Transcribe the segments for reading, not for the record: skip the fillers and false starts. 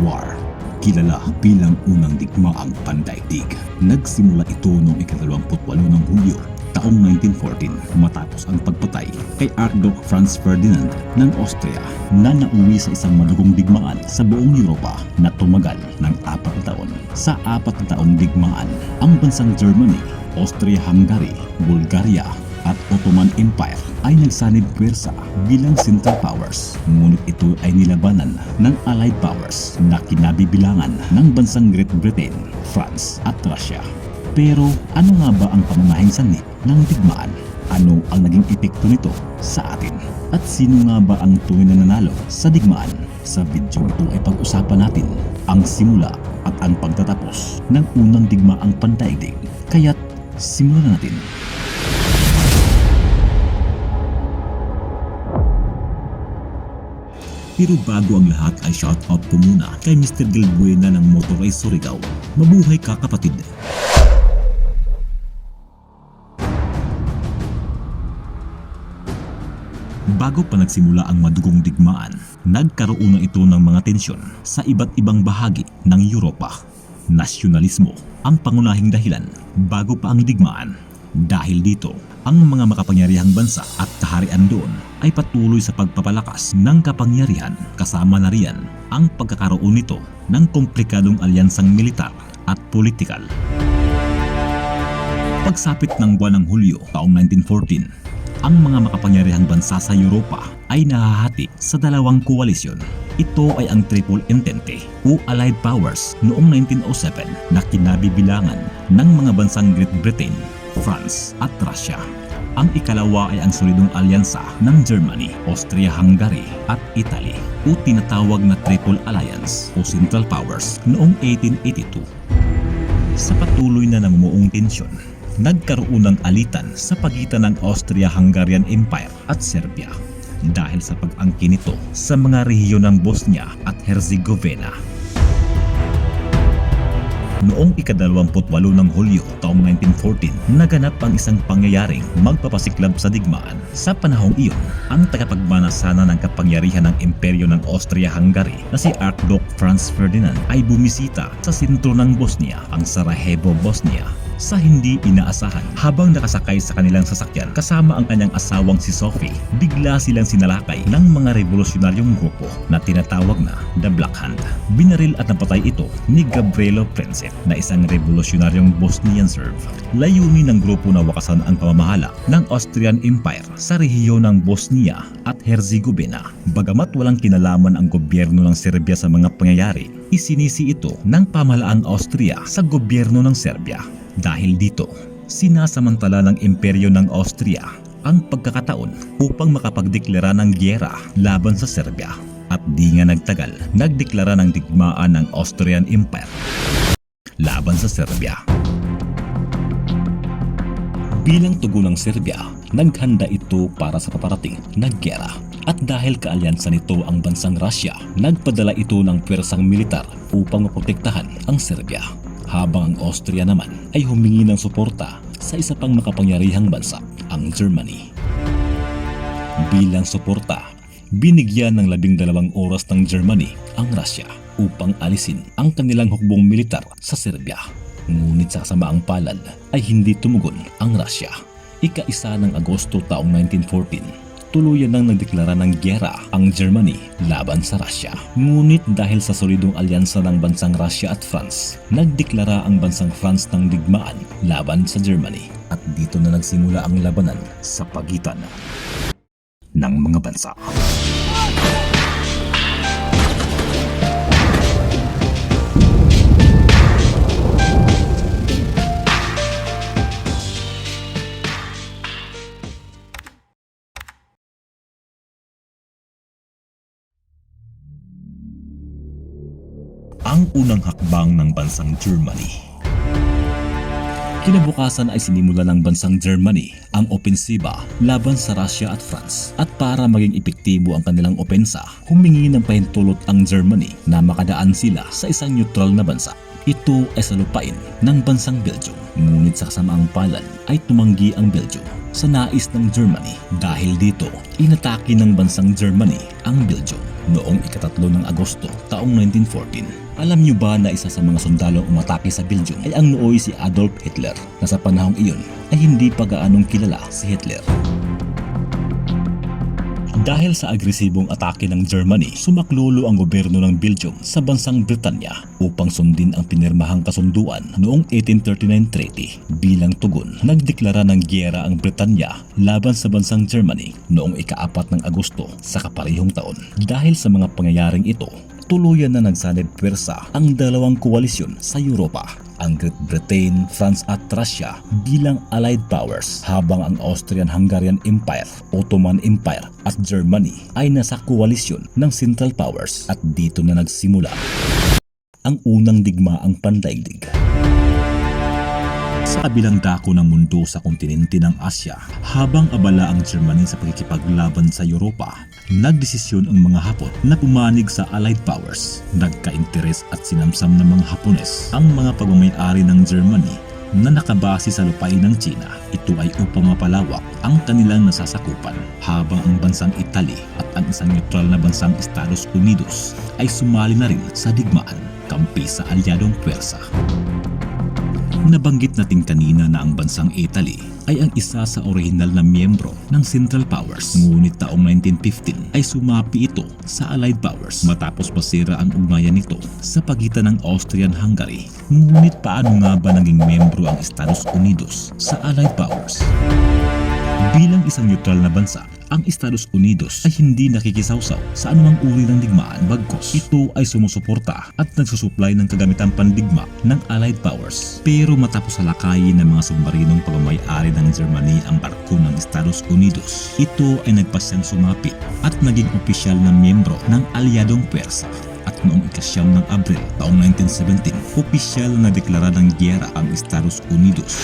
War. Kilala bilang unang digmaang pandaigdig. Nagsimula ito noong ika-28 ng Hulyo taong 1914 matapos ang pagpatay kay Archduke Franz Ferdinand ng Austria na nauwi sa isang madugong digmaan sa buong Europa na tumagal ng 4 na taon. Sa 4 na taong digmaan, ang bansang Germany, Austria-Hungary, Bulgaria at Ottoman Empire ay nagsanib puwersa bilang Central Powers. Ngunit ito ay nilabanan ng Allied Powers na kinabibilangan ng bansang Great Britain, France at Russia. Pero ano nga ba ang pangunahing sanhi ng digmaan? Ano ang naging epekto nito sa atin? At sino nga ba ang tunay na nanalo sa digmaan? Sa video ito ay pag-usapan natin ang simula at ang pagtatapos ng unang digmaang pandaigdig. Kaya't simulan natin. Pero bago ang lahat ay shoutout po muna kay Mr. Gilbuena ng Motorized Surigao. Mabuhay ka kapatid! Bago pa nagsimula ang madugong digmaan, nagkaroon na ito ng mga tensyon sa iba't ibang bahagi ng Europa. Nasyonalismo ang pangunahing dahilan bago pa ang digmaan. Dahil dito, ang mga makapangyarihang bansa at kaharian doon ay patuloy sa pagpapalakas ng kapangyarihan, kasama na riyan ang pagkakaroon nito ng komplikadong alyansang militar at politikal. Pagsapit ng buwan ng Hulyo taong 1914, ang mga makapangyarihang bansa sa Europa ay nahahati sa dalawang koalisyon. Ito ay ang Triple Entente o Allied Powers noong 1907 na kinabibilangan ng mga bansang Great Britain, France at Russia. Ang ikalawa ay ang solidong alyansa ng Germany, Austria-Hungary at Italy o tinatawag na Triple Alliance o Central Powers noong 1882. Sa patuloy na namumuong tensyon, nagkaroon ng alitan sa pagitan ng Austria-Hungarian Empire at Serbia dahil sa pag-angkin nito sa mga rehiyon ng Bosnia at Herzegovina. Noong ika-28 ng Hulyo taong 1914, naganap ang isang pangyayaring magpapasiklab sa digmaan. Sa panahong iyon, ang tagapagmana sana ng kapangyarihan ng imperyo ng Austria-Hungary na si Archduke Franz Ferdinand ay bumisita sa sentro ng Bosnia, ang Sarajevo, Bosnia, sa hindi inaasahan. Habang nakasakay sa kanilang sasakyan kasama ang kanyang asawang si Sophie, bigla silang sinalakay ng mga revolusyonaryong grupo na tinatawag na The Black Hand. Binaril at napatay ito ni Gavrilo Princip na isang revolusyonaryong Bosnian Serb. Layunin ng grupo na wakasan ang pamamahala ng Austrian Empire sa rehiyon ng Bosnia at Herzegovina. Bagamat walang kinalaman ang gobyerno ng Serbia sa mga pangyayari, isinisi ito ng pamahalaang Austria sa gobyerno ng Serbia. Dahil dito, sinasamantala ng imperyo ng Austria ang pagkakataon upang makapagdeklara ng giyera laban sa Serbia. At di nga nagtagal, nagdeklara ng digmaan ng Austrian Empire laban sa Serbia. Bilang tugon ng Serbia, naghanda ito para sa paparating na giyera. At dahil kaalyansa nito ang bansang Russia, nagpadala ito ng pwersang militar upang maprotektahan ang Serbia. Habang ang Austria naman ay humingi ng suporta sa isa pang makapangyarihang bansa, ang Germany. Bilang suporta, binigyan ng 12 oras ng Germany ang Russia upang alisin ang kanilang hukbong militar sa Serbia. Ngunit sa kasamaang palad ay hindi tumugon ang Russia. Ika-1 ng Agosto taong 1914, tuluyan nang nagdeklara ng giyera ang Germany laban sa Russia. Ngunit dahil sa solidong alyansa ng bansang Russia at France, nagdeklara ang bansang France ng digmaan laban sa Germany. At dito na nagsimula ang labanan sa pagitan ng mga bansa. Ang unang hakbang ng bansang Germany. Kinabukasan ay sinimula ng bansang Germany ang opensiba laban sa Russia at France. At para maging epektibo ang kanilang opensa, humingi ng pahintulot ang Germany na makadaan sila sa isang neutral na bansa. Ito ay sa lupain ng bansang Belgium. Ngunit sa kasamaang palad ay tumanggi ang Belgium sa nais ng Germany. Dahil dito, inatake ng bansang Germany ang Belgium. noong ika-3 ng Agosto taong 1914. Alam niyo ba na isa sa mga sundalong umatake sa Belgium ay ang nooy si Adolf Hitler, na sa panahong iyon ay hindi pa gaanong kilala si Hitler. Dahil sa agresibong atake ng Germany, sumaklolo ang gobyerno ng Belgium sa bansang Britanya upang sundin ang pinirmahang kasunduan noong 1839 Treaty. Bilang tugon, nagdeklara ng giyera ang Britanya laban sa bansang Germany noong ika-4 ng Agosto sa kaparehong taon. Dahil sa mga pangyayaring ito, tuluyan na nagsanib pwersa ang dalawang koalisyon sa Europa, ang Great Britain, France at Russia bilang Allied Powers, habang ang Austrian-Hungarian Empire, Ottoman Empire at Germany ay nasa koalisyon ng Central Powers, at dito na nagsimula ang unang digmaang pandaigdig. Sa kabilang dako ng mundo sa kontinente ng Asya, habang abala ang Germany sa pagkikipaglaban sa Europa, nagdesisyon ang mga Hapon na pumanig sa Allied Powers. Nagka-interes at sinamsam ng mga Hapones ang mga pagmamay-ari ng Germany na nakabase sa lupain ng China. Ito ay upang mapalawak ang kanilang nasasakupan, habang ang bansang Italy at ang isang neutral na bansang Estados Unidos ay sumali na rin sa digmaan, kampi sa alyadong pwersa. Nabanggit natin kanina na ang bansang Italy ay ang isa sa orihinal na miyembro ng Central Powers, ngunit taong 1915 ay sumapi ito sa Allied Powers matapos masira ang ugnayan nito sa pagitan ng Austrian-Hungary. Ngunit paano nga ba naging miyembro ang Estados Unidos sa Allied Powers? Bilang isang neutral na bansa, ang Estados Unidos ay hindi nakikisawsaw sa anumang uri ng digmaan, bagkus ito ay sumusuporta at nagsusupply ng kagamitang pandigma ng Allied Powers. Pero matapos salakayin ng mga submarinong pagmamay-ari ng Germany ang barko ng Estados Unidos, ito ay nagpasyang sumapit at naging opisyal na miyembro ng alyadong pwersa. At noong ika-9 ng Abril taong 1917, opisyal na deklara ng giyera ang Estados Unidos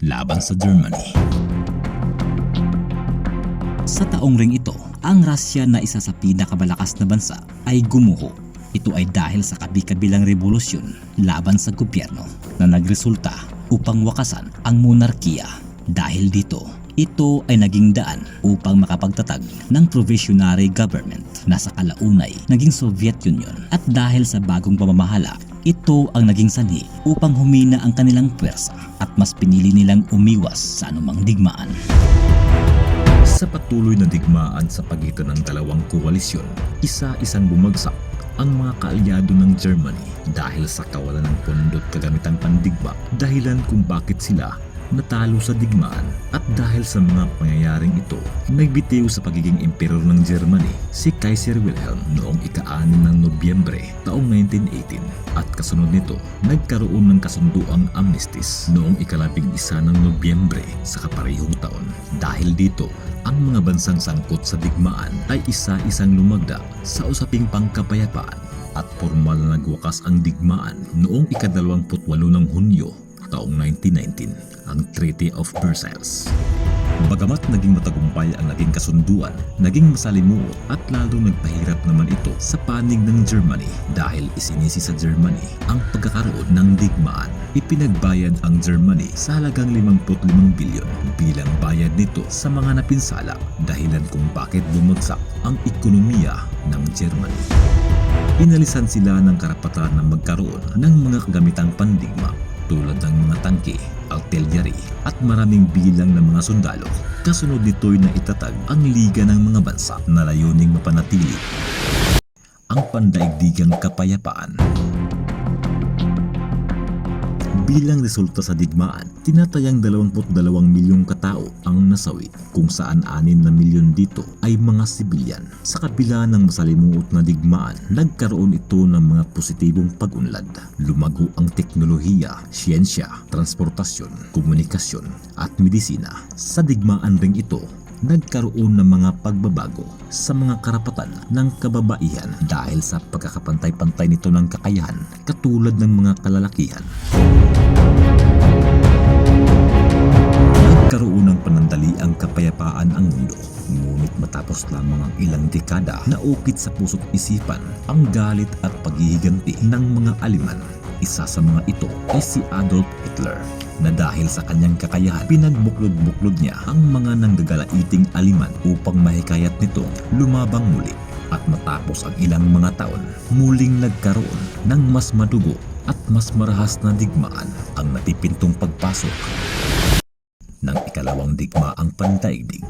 laban sa Germany. Sa taong ring ito, ang Russia na isa sa pinakamalakas na bansa ay gumuho. Ito ay dahil sa kabi-kabilang revolusyon laban sa gobyerno na nagresulta upang wakasan ang monarkiya. Dahil dito, ito ay naging daan upang makapagtatag ng provisionary government na sa kalaunay naging Soviet Union. At dahil sa bagong pamamahala, ito ang naging sanhi upang humina ang kanilang pwersa at mas pinili nilang umiwas sa anumang digmaan. Sa patuloy na digmaan sa pagitan ng dalawang koalisyon, isa-isang bumagsak ang mga kaalyado ng Germany dahil sa kawalan ng pundot kagamitang pandigma, dahilan kung bakit sila natalo sa digmaan. At dahil sa mga pangyayaring ito, nagbitiw sa pagiging emperor ng Germany si Kaiser Wilhelm noong ika-6 ng Nobyembre taong 1918, at kasunod nito nagkaroon ng kasunduang armistice noong ika-11 ng Nobyembre sa kaparehong taon. Dahil dito, ang mga bansang sangkot sa digmaan ay isa-isang lumagda sa usaping pangkapayapaan, at formal na nagwakas ang digmaan noong ika-28 ng Hunyo taong 1919, ang Treaty of Versailles. Bagamat naging matagumpay ang naging kasunduan, naging masalimuot at lalong nagpahirap naman ito sa panig ng Germany dahil isinisi sa Germany ang pagkakaroon ng digmaan. Ipinagbayad ang Germany sa halagang 55 bilyon bilang bayad nito sa mga napinsala, dahilan kung bakit bumagsak ang ekonomiya ng Germany. Inalisan sila ng karapatan na magkaroon ng mga kagamitang pandigma tulad ng mga tangke, artillery at maraming bilang ng mga sundalo. Kasunod nito'y naitatag ang Liga ng mga Bansa na layuning mapanatili ang pandaigdigang kapayapaan. Bilang resulta sa digmaan, tinatayang 22 milyong katao ang nasawi, kung saan 6 na milyon dito ay mga sibilyan. Sa kabila ng masalimuot na digmaan, nagkaroon ito ng mga positibong pag-unlad. Lumago ang teknolohiya, siyensya, transportasyon, komunikasyon at medisina. Sa digmaan ring ito, nagkaroon ng mga pagbabago sa mga karapatan ng kababaihan dahil sa pagkakapantay-pantay nito ng kakayahan katulad ng mga kalalakihan. Nagkaroon ng panandaliang kapayapaan ang mundo, ngunit matapos lamang ang ilang dekada, naukit sa puso't isipan ang galit at paghihiganti ng mga Aleman. Isa sa mga ito ay si Adolf Hitler, na dahil sa kanyang kakayahan, pinagbuklod-buklod niya ang mga nanggagalaiting Aleman upang mahikayat nitong lumabang muli. At matapos ang ilang mga taon, muling nagkaroon ng mas madugo at mas marahas na digmaan ang napipintong pagpasok ng ikalawang digmaang pandaigdig.